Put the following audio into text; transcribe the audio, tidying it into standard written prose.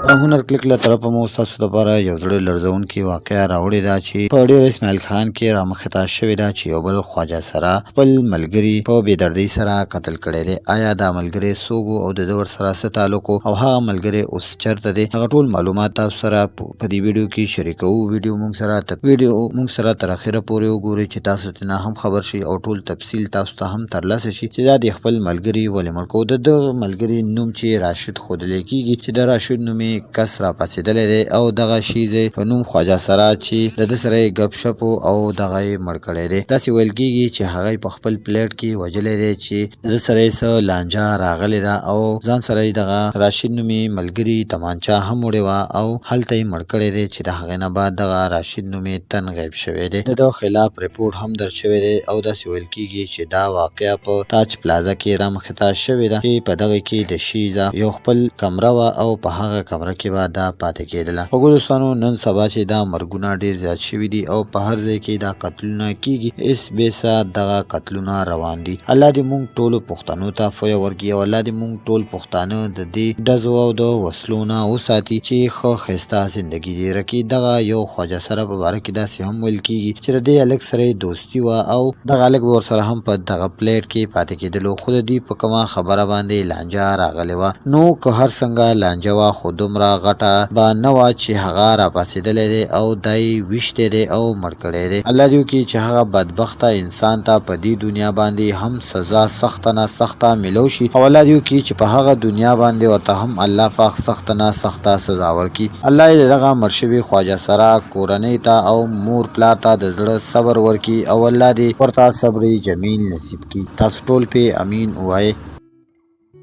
هنر کلیک له طرفه مو ستاسو دپاره یو زړه لړزونکې واقعه راوړې ده چې په ډېر اسماعیل خان کې رامخته شوې ده چې یو بل خواجه سره خپل ملګري په بېدردۍ سره قتل کړی دی. آیا دا ملګری څوک او د ده ورسره څه تعلق او هغه ملګری اوس چېرته دی؟ هغه ټول معلومات تاسو سره په دې ویډیو کې شریکوو. ویډیو موږ سره تر اخره پورې وګورئ چې تاسو ترې هم خبر شئ او ټول تفصیل تاسو ته هم ترلاسه شي چې دا د خپل ملګري ولې مړ کړو. د دغه ملګري نوم چې راشد ښودلی کېږي چې د راشد نومې کس را پاڅېدلی دی او دغه شیزی په نوم خواجه سره چې د ده سره یې ګپ شپ او دغه یې مړ کړی دی. داسې ویل کېږي چې هغه په خپل پلیټ کې وژلی دی چې د ده سره یې څه لانجه راغلې ده او ځان سره یې دغه راشد نومې ملګري تمانچه هم وړې وه او هلته یې مړ کړی دی چې د هغې نه بعد دغه راشد نومې تن غیب شوی دی. د ده خلاف ریپورټ هم درج شوی دی او داسې ویل کېږي چې دا واقعه په تاج پلازا کې رامخته شوې ده چې په دغه کې د شیزه یو خپل کمره وه او په هغه کمره کې به دا پاتې کېدله. خوږو دوستانو، نن سبا چې دا مرګونه ډېر زیات شوي دي او په هر ځای کې دا قتلونه کېږي، هېڅ بېسه دغه قتلونه روان دي. الله دې موږ ټولو پښتنو ته فویه ورکړي او الله دې موږ ټول پښتانه د دې ډزو او د وسلو نه وساتي چې ښه ښایسته زندګي تېره کړي. دغه یو خواجه سره په باره کې داسې هم ویل کېږي چې د دې هلک سره یې دوستي وه او دغه هلک به ورسره هم په دغه پلیټ کې پاتې کېدلو، خو د دې په کومه خبره باندې لانجه راغلې وه. نو که هر څنګه لانجه وه خو دومره غټه به نه وه چې هغه راپاڅېدلی دی او دا یې ویشتی دی او مړ کړی دی. الله دې وکړي چې هغه بدبخته انسان ته په دې دنیا باندې هم سزا سخته نه سخته میلو شي او الله دې وکړي چې په هغه دنیا باندې ورته هم الله پاک سخته نه سخته سزا ورکړي. الله یې دغه مړ شوي خواجه سره کورنۍ ته او مور پلار ته د زړه صبر ورکړي او الله دې ورته صبر جمیل نصیب کړي. تاسو ټول پې امین ووایئ.